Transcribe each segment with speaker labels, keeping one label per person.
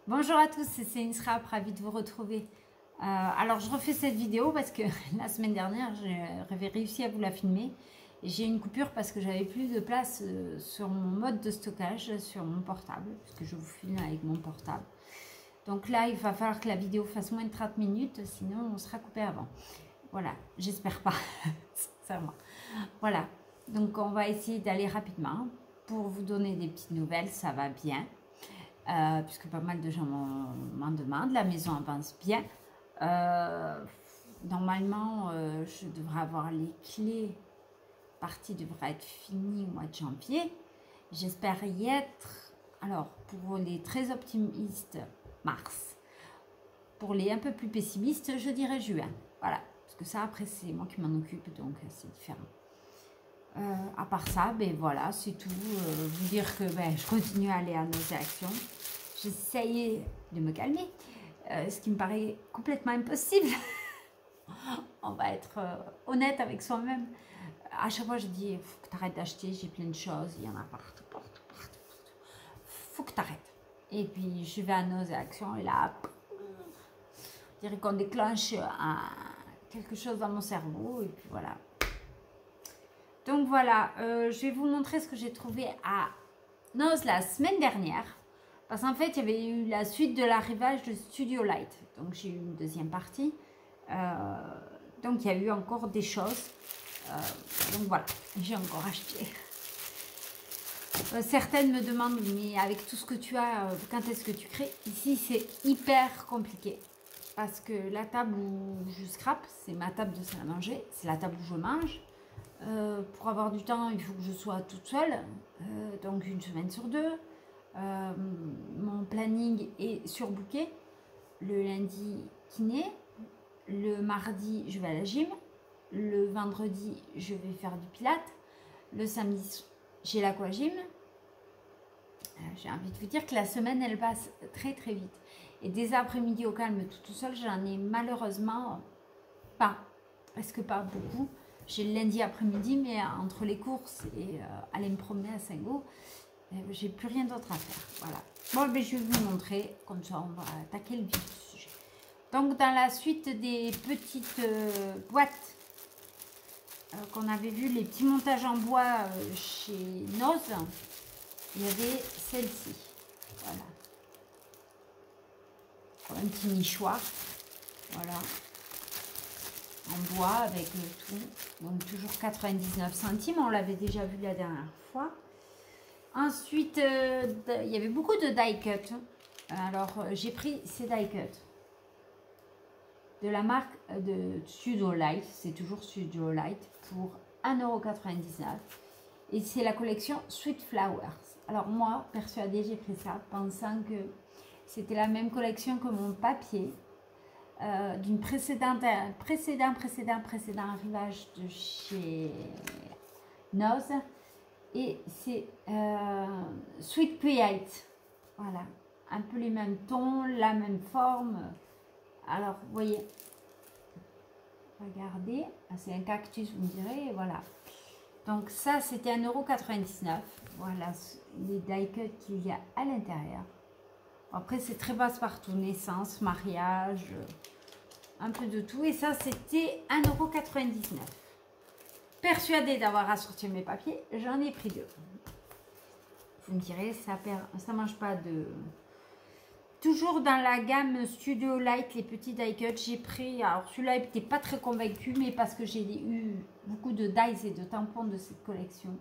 Speaker 1: Bonjour à tous, c'est Insrap, ravie de vous retrouver. Alors je refais cette vidéo parce que la semaine dernière j'avais réussi à vous la filmer et j'ai eu une coupure parce que j'avais plus de place sur mon mode de stockage sur mon portable, puisque je vous filme avec mon portable. Donc là il va falloir que la vidéo fasse moins de 30 minutes, sinon on sera coupé avant. Voilà, j'espère pas, sincèrement. Voilà, donc on va essayer d'aller rapidement pour vous donner des petites nouvelles, ça va bien. Puisque pas mal de gens m'en demandent. La maison avance bien. Normalement, je devrais avoir les clés. La partie devrait être finie au mois de janvier. J'espère y être. Alors, pour les très optimistes, mars. Pour les un peu plus pessimistes, je dirais juin. Voilà. Parce que ça, après, c'est moi qui m'en occupe, donc c'est différent. À part ça, ben voilà, c'est tout. Vous dire que ben, je continue à aller à nos actions. J'essayais de me calmer, ce qui me paraît complètement impossible. On va être honnête avec soi-même. À chaque fois, je dis, il faut que tu arrêtes d'acheter, j'ai plein de choses, il y en a partout, partout, partout. Faut que tu arrêtes. Et puis, je vais à nos actions et là, je dirais qu'on déclenche quelque chose dans mon cerveau et puis voilà. Donc voilà, je vais vous montrer ce que j'ai trouvé à Noz la semaine dernière. Parce qu'en fait, il y avait eu la suite de l'arrivage de Studio Light. Donc, j'ai eu une deuxième partie. Donc, il y a eu encore des choses. Donc, voilà, j'ai encore acheté. Certaines me demandent, mais avec tout ce que tu as, quand est-ce que tu crées? Ici, c'est hyper compliqué. Parce que la table où je scrape, c'est ma table de salle à manger. C'est la table où je mange. Pour avoir du temps, il faut que je sois toute seule. Donc, une semaine sur deux. Mon planning est surbooké. Le lundi, kiné. Le mardi, je vais à la gym. Le vendredi, je vais faire du pilates. Le samedi, j'ai l'aquagym. J'ai envie de vous dire que la semaine, elle passe très très vite. Et des après-midi au calme tout seul, j'en ai malheureusement pas. Presque pas beaucoup. J'ai le lundi après-midi, mais entre les courses et aller me promener à Saint-Gau, j'ai plus rien d'autre à faire. Voilà. Bon, ben, je vais vous montrer, comme ça on va attaquer le vif du sujet. Donc, dans la suite des petites boîtes qu'on avait vu, les petits montages en bois chez Noz, il y avait celle-ci. Voilà. Un petit nichoir. Voilà. En bois avec le tout. Donc, toujours 99 centimes. On l'avait déjà vu la dernière fois. Ensuite, il y avait beaucoup de die cut. Alors, j'ai pris ces die cut de la marque de Studio Light. C'est toujours Studio Light pour 1,99 €. Et c'est la collection Sweet Flowers. Alors, moi, persuadée, j'ai pris ça pensant que c'était la même collection que mon papier d'une précédent arrivage de chez Noz. Et c'est Sweet Create. Voilà. Un peu les mêmes tons, la même forme. Alors, vous voyez. Regardez. C'est un cactus, vous me direz. Et voilà. Donc, ça, c'était 1,99 €. Voilà les die cuts qu'il y a à l'intérieur. Après, c'est très passe-partout. Naissance, mariage, un peu de tout. Et ça, c'était 1,99 €. Persuadée d'avoir assorti mes papiers, j'en ai pris deux. Vous me direz, ça mange pas de... Toujours dans la gamme Studio Light, les petits die cuts, j'ai pris... Alors celui-là, n'était pas très convaincu, mais parce que j'ai eu beaucoup de dies et de tampons de cette collection.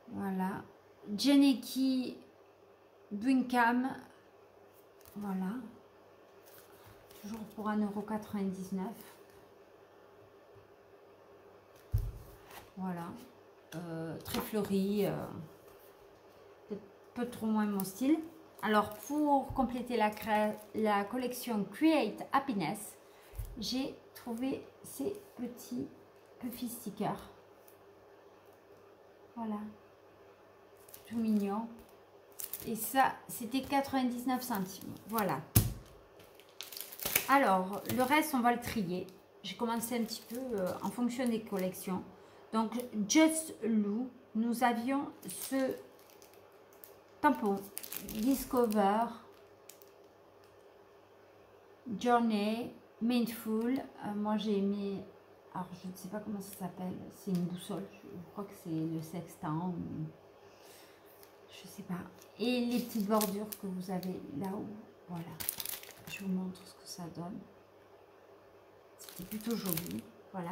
Speaker 1: Voilà. Geneki Buincam. Voilà. Toujours pour 1,99 €. Voilà, très fleuri, peu trop moins mon style. Alors, pour compléter la collection Create Happiness, j'ai trouvé ces petits puffy stickers. Voilà, tout mignon. Et ça, c'était 99 centimes. Voilà. Alors, le reste, on va le trier. J'ai commencé un petit peu en fonction des collections. Donc, Just Lou, nous avions ce tampon, Discover, Journey, Mindful. Moi j'ai aimé, alors je ne sais pas comment ça s'appelle, c'est une boussole, je crois que c'est le sextant, ou, je sais pas. Et les petites bordures que vous avez là-haut, voilà. Je vous montre ce que ça donne. C'était plutôt joli, voilà.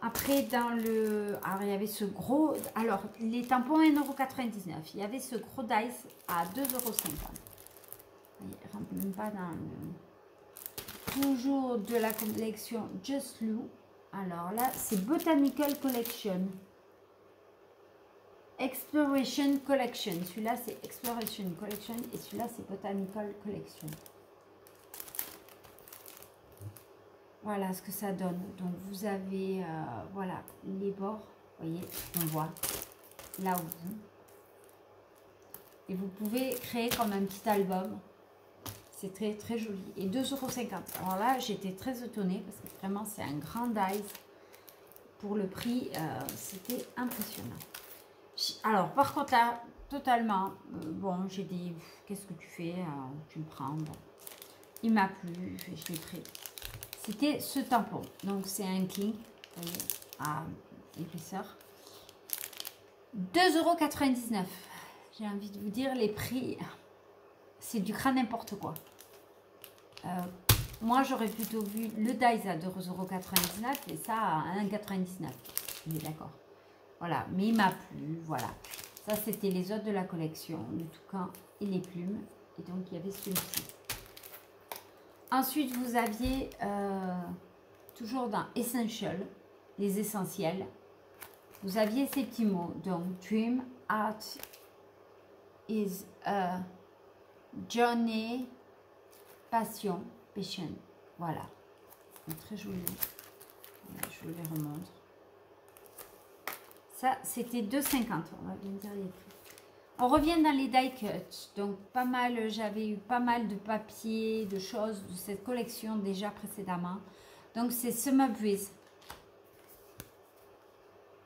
Speaker 1: Après, dans le... Alors, il y avait ce gros... Alors, les tampons 1,99 €. Il y avait ce gros dice à 2,50 €. Il ne rentre même pas dans le... Toujours de la collection Just Lou. Alors là, c'est Botanical Collection. Exploration Collection. Celui-là, c'est Exploration Collection. Et celui-là, c'est Botanical Collection. Voilà ce que ça donne. Donc vous avez voilà les bords, vous voyez, on voit là où vous. Et vous pouvez créer comme un petit album. C'est très très joli. Et 2,50 €. Alors là, j'étais très étonnée parce que vraiment c'est un grand dice. Pour le prix, c'était impressionnant. Alors par contre là, totalement, bon, j'ai dit, qu'est-ce que tu fais? Tu me prends. Bon. Il m'a plu, je l'ai pris. C'était ce tampon. Donc, c'est un king, vous voyez, à épaisseur. 2,99 €. J'ai envie de vous dire, les prix, c'est du cran n'importe quoi. Moi, j'aurais plutôt vu le dice à 2,99 € et ça à 1,99 €. On est d'accord. Voilà, mais il m'a plu, voilà. Ça, c'était les autres de la collection, le toucan et les plumes. Et donc, il y avait celui-ci. Ensuite, vous aviez, toujours dans Essential, les essentiels, vous aviez ces petits mots. Donc, Dream, Art is a Journey, Passion, Passion. Voilà. C'est très joli. Voilà, je vous les remontre. Ça, c'était 2,50 €. On va bien dire les prix. On revient dans les die cuts, donc pas mal, j'avais eu pas mal de papiers, de choses de cette collection déjà précédemment. Donc c'est Summer Breeze,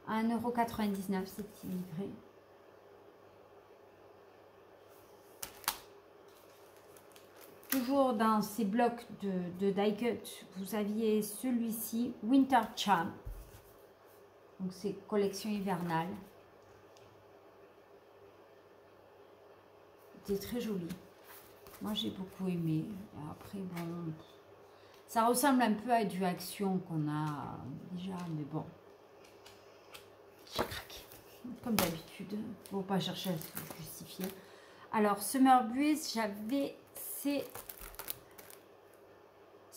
Speaker 1: à 1,99 €, c'est livré. Toujours dans ces blocs de die cut, vous aviez celui-ci, Winter Charm, donc c'est collection hivernale. C'était très joli. Moi, j'ai beaucoup aimé. Et après, bon, ça ressemble un peu à du action qu'on a déjà, mais bon. J'ai craqué. Comme d'habitude. Faut pas chercher à se justifier. Alors, Summer Breeze, j'avais ces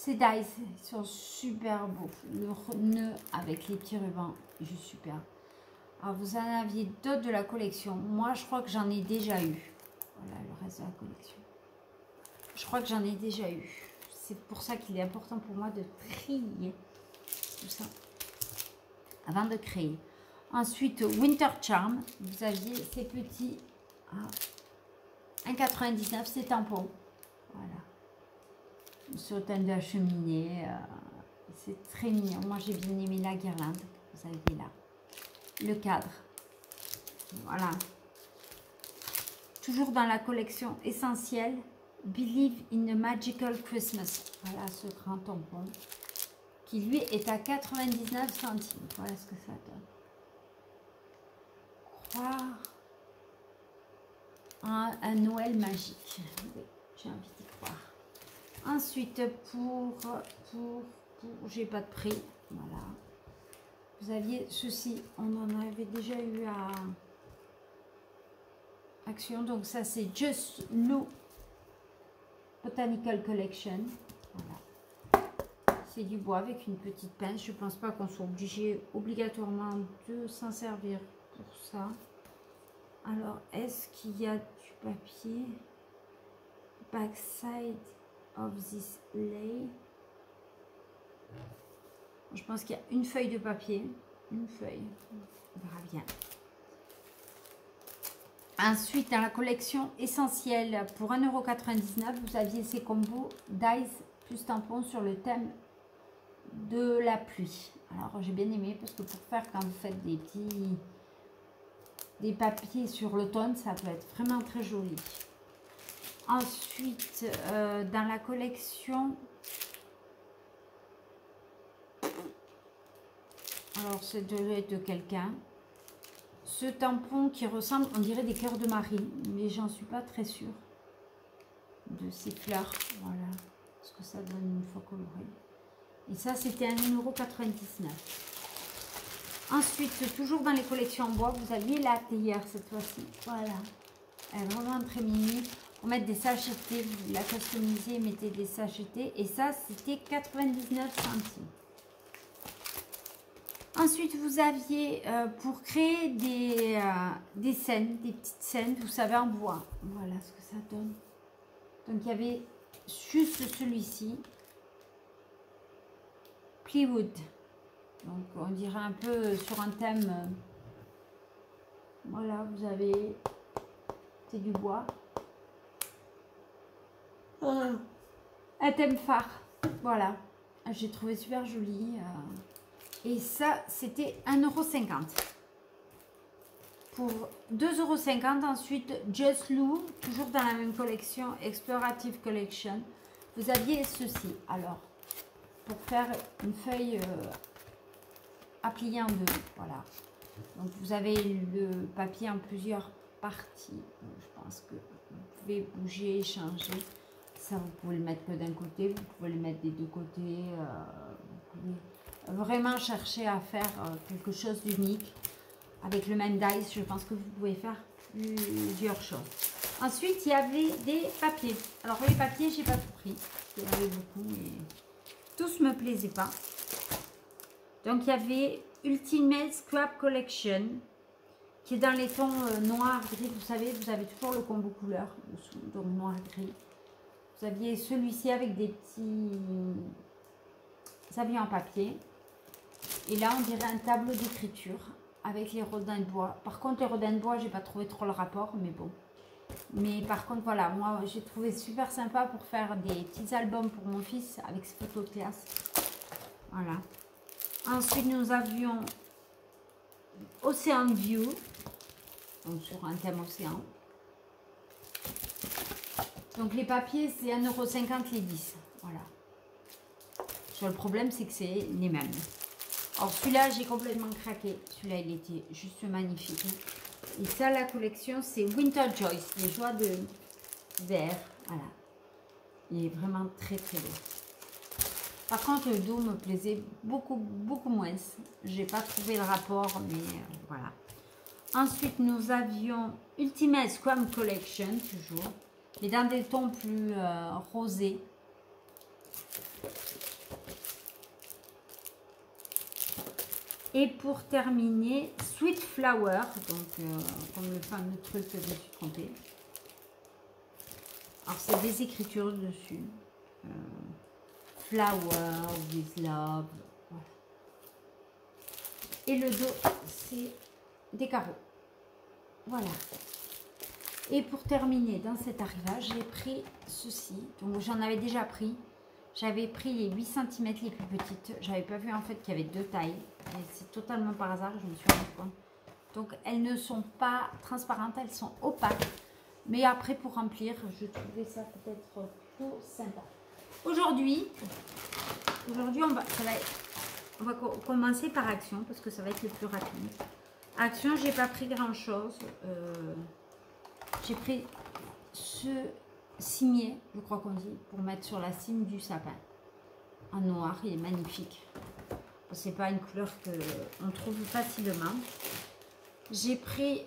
Speaker 1: dice. Ils sont super beaux. Le nœud avec les petits rubans, juste super. Alors, vous en aviez d'autres de la collection. Moi, je crois que j'en ai déjà eu. Voilà le reste de la collection. Je crois que j'en ai déjà eu. C'est pour ça qu'il est important pour moi de trier tout ça avant de créer. Ensuite, Winter Charm. Vous aviez ces petits à 1,99 €, ces tampons. Voilà. Sur le thème de la cheminée. C'est très mignon. Moi, j'ai bien aimé la guirlande. Vous avez là. Le cadre. Voilà. Toujours dans la collection essentielle, Believe in a Magical Christmas. Voilà ce grand tampon qui lui est à 99 centimes. Voilà ce que ça donne. Croire à un Noël magique. Oui, j'ai envie d'y croire. Ensuite, j'ai pas de prix. Voilà. Vous aviez ceci, on en avait déjà eu à Action, donc ça c'est Just Lou Botanical Collection. Voilà. C'est du bois avec une petite pince. Je pense pas qu'on soit obligé obligatoirement de s'en servir pour ça. Alors, est-ce qu'il y a du papier? Backside of this lay. Je pense qu'il y a une feuille de papier. Une feuille. On verra bien. Ensuite, dans la collection essentielle, pour 1,99 €, vous aviez ces combos dice plus tampons sur le thème de la pluie. Alors, j'ai bien aimé parce que pour faire quand vous faites des petits des papiers sur l'automne, ça peut être vraiment très joli. Ensuite, dans la collection, alors c'est de quelqu'un, ce tampon qui ressemble, on dirait des cœurs de Marie, mais j'en suis pas très sûre de ces fleurs. Voilà ce que ça donne une fois coloré. Et ça, c'était 1,99 €. Ensuite, toujours dans les collections en bois, vous aviez la théière cette fois-ci. Voilà. Elle est vraiment très mini. Pour mettre des sachetés, vous la customisez, mettez des sachetés. Et ça, c'était 99 centimes. Ensuite, vous aviez pour créer des scènes, des petites scènes, vous savez, en bois. Voilà ce que ça donne. Donc, il y avait juste celui-ci. Plywood. Donc, on dirait un peu sur un thème. Voilà, vous avez... C'est du bois. Un thème phare. Voilà. J'ai trouvé super joli. Et ça, c'était 1,50 €. Pour 2,50 € ensuite, Just Lou, toujours dans la même collection, Explorative Collection. Vous aviez ceci. Alors, pour faire une feuille à plier en deux. Voilà. Donc, vous avez le papier en plusieurs parties. Je pense que vous pouvez bouger, changer. Ça, vous pouvez le mettre que d'un côté. Vous pouvez le mettre des deux côtés. Vous pouvez vraiment chercher à faire quelque chose d'unique. Avec le même dice, je pense que vous pouvez faire plusieurs choses. Ensuite, il y avait des papiers. Alors, les papiers, j'ai pas tout pris. Il y en avait beaucoup, mais tous me plaisaient pas. Donc, il y avait Ultimate Scrap Collection, qui est dans les tons noir, gris. Vous savez, vous avez toujours le combo couleur, donc noir, gris. Vous aviez celui-ci avec des petits habillés en papier. Et là, on dirait un tableau d'écriture avec les rodins de bois. Par contre, les rodins de bois, j'ai pas trouvé trop le rapport, mais bon. Mais par contre, voilà, moi, j'ai trouvé super sympa pour faire des petits albums pour mon fils avec ses photos de classe. Voilà. Ensuite, nous avions Ocean View, donc sur un thème océan. Donc, les papiers, c'est 1,50 € les 10. Voilà. Le problème, c'est que c'est les mêmes. Alors, celui-là, j'ai complètement craqué. Celui-là, il était juste magnifique. Et ça, la collection, c'est Winter Joys, les joies de vert. Voilà. Il est vraiment très, très beau. Par contre, le dos me plaisait beaucoup, beaucoup moins. J'ai pas trouvé le rapport, mais voilà. Ensuite, nous avions Ultimate Scrum Collection, toujours. Mais dans des tons plus rosés. Et pour terminer, Sweet Flower, donc comme le fameux truc que je me suis trompée. Alors, c'est des écritures dessus. Flower with love. Voilà. Et le dos, c'est des carreaux. Voilà. Et pour terminer dans cet arrivage, j'ai pris ceci. Donc, j'en avais déjà pris. J'avais pris les 8 cm les plus petites. J'avais pas vu en fait qu'il y avait deux tailles. Et c'est totalement par hasard, je me suis rendu compte. Donc, elles ne sont pas transparentes, elles sont opaques. Mais après, pour remplir, je trouvais ça peut-être plutôt sympa. Aujourd'hui, on va commencer par Action parce que ça va être le plus rapide. Action, j'ai pas pris grand chose. J'ai pris ce cimier, je crois qu'on dit, pour mettre sur la cime du sapin. En noir, il est magnifique. C'est pas une couleur qu'on trouve facilement. J'ai pris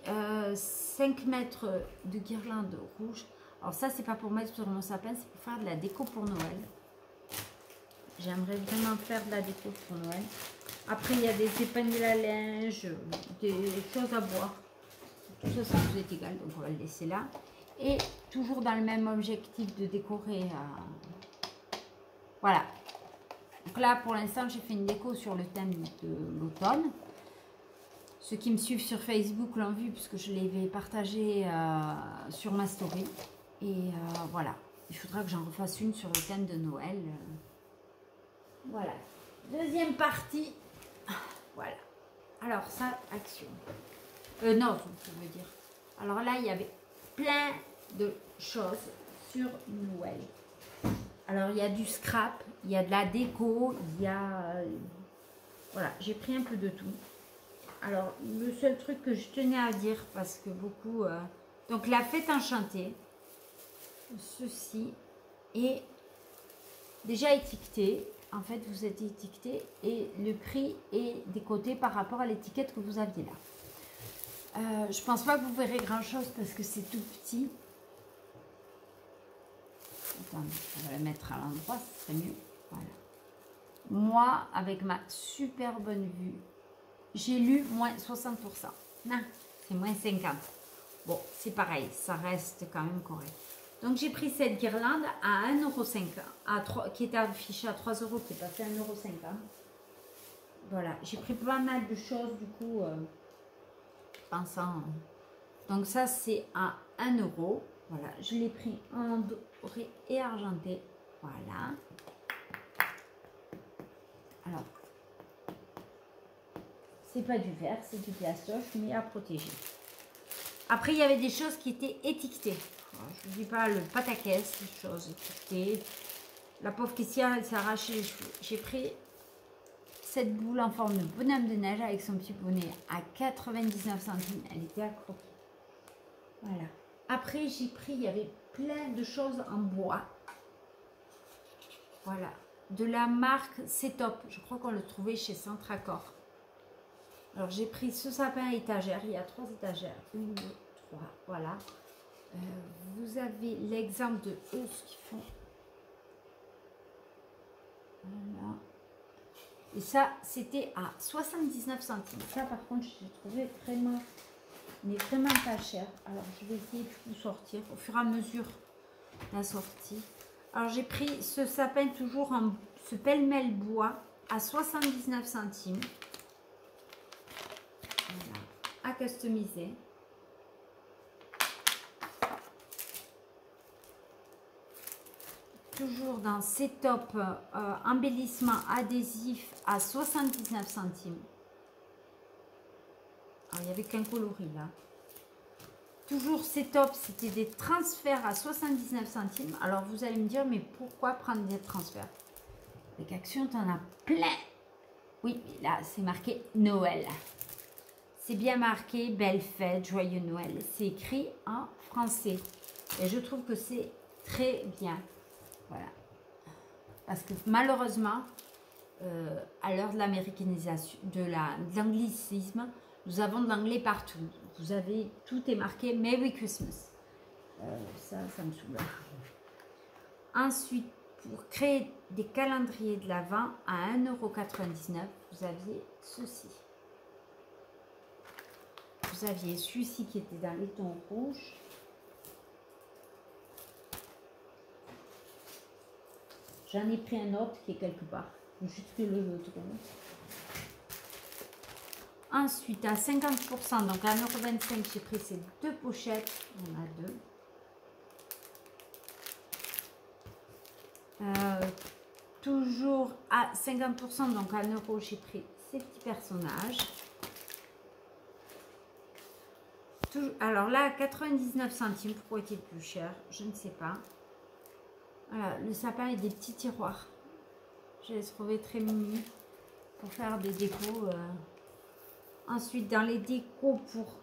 Speaker 1: 5 mètres de guirlande rouge. Alors ça, c'est pas pour mettre sur mon sapin, c'est pour faire de la déco pour Noël. J'aimerais vraiment faire de la déco pour Noël. Après, il y a des épingles à linge, des choses à boire. Tout ça, ça vous est égal, donc on va le laisser là. Et toujours dans le même objectif de décorer. Voilà. Donc là, pour l'instant, j'ai fait une déco sur le thème de l'automne. Ceux qui me suivent sur Facebook l'ont vu puisque je l'ai partagé sur ma story. Et voilà. Il faudra que j'en refasse une sur le thème de Noël. Voilà. Deuxième partie. Voilà. Alors ça, Action. Non, je veux dire. Alors là, il y avait plein de choses sur Noël. Alors, il y a du scrap, il y a de la déco, il y a... voilà, j'ai pris un peu de tout. Alors, le seul truc que je tenais à dire, parce que beaucoup... donc, la fête enchantée, ceci est déjà étiqueté. En fait, vous êtes étiqueté et le prix est décoté par rapport à l'étiquette que vous aviez là. Je pense pas que vous verrez grand chose parce que c'est tout petit. Attendez, on va la mettre à l'endroit, ce serait mieux. Voilà. Moi, avec ma super bonne vue, j'ai lu moins 60%. Non, c'est moins 50%. Bon, c'est pareil, ça reste quand même correct. Donc, j'ai pris cette guirlande à 1,50 €, qui était affichée à 3 €, qui est passée à 1,50 €. Voilà, j'ai pris pas mal de choses, du coup, pensant. Donc, ça, c'est à 1 €. Voilà, je l'ai pris en doré et argenté. Voilà. Alors, c'est pas du verre, c'est du plastoche, mais à protéger. Après, il y avait des choses qui étaient étiquetées. Alors, je ne vous dis pas le pataquès, des choses étiquetées. La pauvre caissière, elle s'est arrachée les cheveux. J'ai pris cette boule en forme de bonhomme de neige avec son petit bonnet à 99 centimes. Elle était à croquer. Voilà. Après, j'ai pris, il y avait plein de choses en bois. Voilà. De la marque C'est Top. Je crois qu'on le trouvait chez Centracor. Alors, j'ai pris ce sapin à étagère. Il y a 3 étagères. 1, 2, 3. Voilà. Vous avez l'exemple de eux ce qu'ils font. Voilà. Et ça, c'était à 79 centimes. Ça, par contre, j'ai trouvé vraiment, mais vraiment pas cher. Alors, je vais essayer de vous sortir au fur et à mesure la sortie. Alors, j'ai pris ce sapin toujours en ce pêle-mêle bois à 79 centimes. Voilà. À customiser. Toujours dans C'est Top, embellissement adhésif à 79 centimes. Alors, il n'y avait qu'un coloris là. Toujours C'est Top, c'était des transferts à 79 centimes. Alors, vous allez me dire, mais pourquoi prendre des transferts? Avec Action, tu en as plein. Oui, là, c'est marqué Noël. C'est bien marqué Belle fête, joyeux Noël. C'est écrit en français. Et je trouve que c'est très bien. Voilà. Parce que malheureusement, à l'heure de l'américanisation, de l'anglicisme, nous avons de l'anglais partout. Vous avez, tout est marqué Merry Christmas. Ça me saoule. Ensuite, pour créer des calendriers de l'Avent à 1,99 €, vous aviez ceci. Vous aviez celui-ci qui était dans les tons rouges. J'en ai pris un autre qui est quelque part. Juste que le trouve. Ensuite, à 50%, donc à 1,25 €, j'ai pris ces 2 pochettes. On a 2. Toujours à 50%, donc à 1 €, j'ai pris ces petits personnages. Alors là, à 99 centimes, pourquoi est-il plus cher? Je ne sais pas. Voilà, le sapin et des petits tiroirs. Je les trouvais très mimi pour faire des décos. Ensuite, dans les décos, pour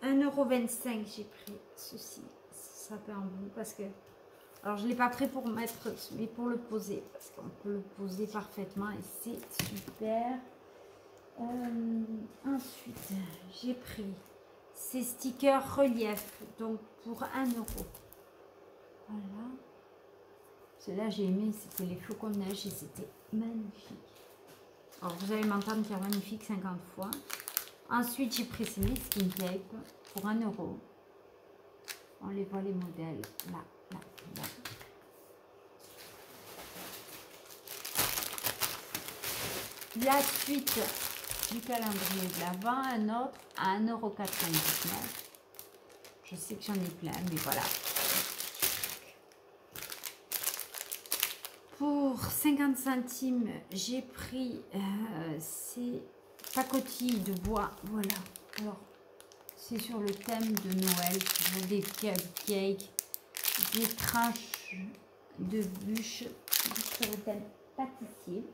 Speaker 1: 1,25 €, j'ai pris ceci. Ce sapin en bout parce que... Alors, je ne l'ai pas pris pour mettre, mais pour le poser. Parce qu'on peut le poser parfaitement et c'est super. Ensuite, j'ai pris ces stickers relief. Donc, pour 1 €. Voilà. Ceux-là, j'ai aimé. C'était les flocons de neige et c'était magnifique. Alors, vous allez m'entendre dire magnifique 50 fois. Ensuite, j'ai pris ces masking tape pour 1 €. On les voit les modèles là, là, là. La suite du calendrier de l'Avent, un autre à 1,99 €. Je sais que j'en ai plein, mais voilà. Pour 50 centimes, j'ai pris ces pacotilles de bois. Voilà. Alors, C'est sur le thème de Noël, toujours des cupcakes, des tranches de bûches, sur le thème pâtissier.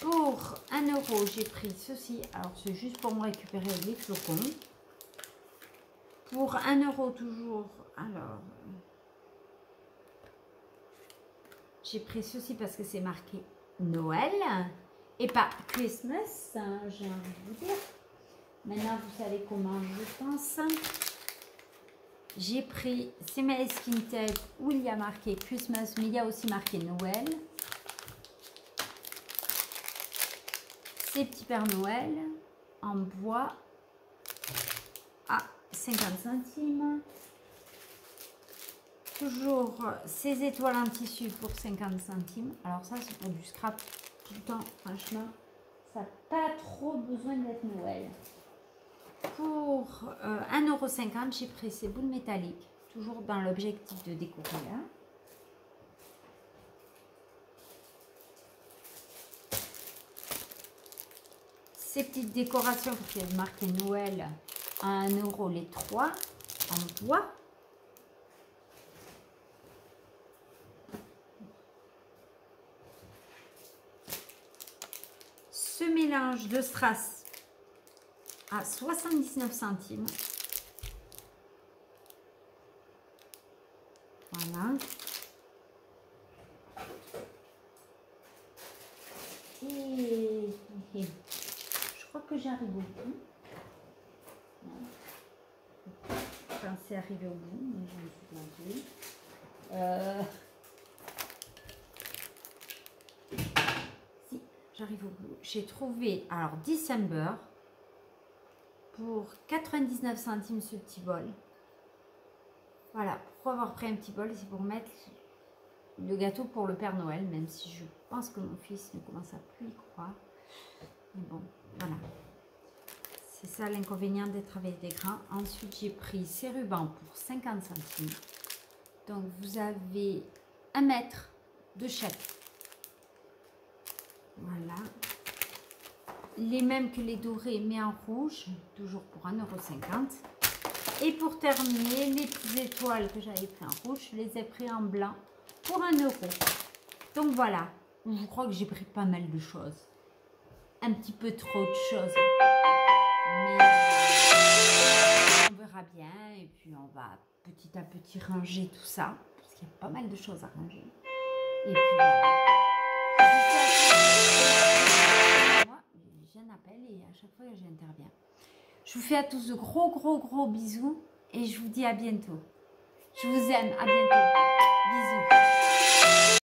Speaker 1: Pour 1 €, j'ai pris ceci. Alors, c'est juste pour me récupérer les flocons. Pour 1 € toujours, alors, j'ai pris ceci parce que c'est marqué Noël et pas Christmas, hein, j'ai envie de vous dire. Maintenant, vous savez comment je pense. J'ai pris ces Skin Tape où il y a marqué Christmas, mais il y a aussi marqué Noël. Ces petits Pères Noël en bois à 50 centimes. Toujours ces étoiles en tissu pour 50 centimes. Alors ça, c'est pour du scrap tout le temps. Franchement, ça n'a pas trop besoin d'être Noël. Pour 1,50 €, j'ai pris ces boules métalliques. Toujours dans l'objectif de décorer là. Ces petites décorations qui est marqué Noël à 1 € les 3 en bois. Ce mélange de strass à 79 centimes. Voilà. Et je crois que j'arrive au bout. Je pensais arriver au bout, mais je me suis plantée. Si, j'arrive au bout. J'ai trouvé, alors, December pour 99 centimes ce petit bol. Voilà, pourquoi avoir pris un petit bol? C'est pour mettre le gâteau pour le Père Noël, même si je pense que mon fils ne commence à plus y croire. Mais bon, voilà. C'est ça l'inconvénient d'être avec des grains. Ensuite, j'ai pris ces rubans pour 50 centimes. Donc, vous avez 1 mètre de chaque. Voilà. Les mêmes que les dorés, mais en rouge, toujours pour 1,50 €. Et pour terminer, les petites étoiles que j'avais pris en rouge, je les ai pris en blanc pour 1 €. Donc voilà, je crois que j'ai pris pas mal de choses. Un petit peu trop de choses. Mais on verra bien et puis on va petit à petit ranger tout ça. Parce qu'il y a pas mal de choses à ranger. Et puis voilà. Moi, j'ai un appel et à chaque fois j'interviens. Je vous fais à tous de gros bisous et je vous dis à bientôt. Je vous aime, à bientôt. Bisous.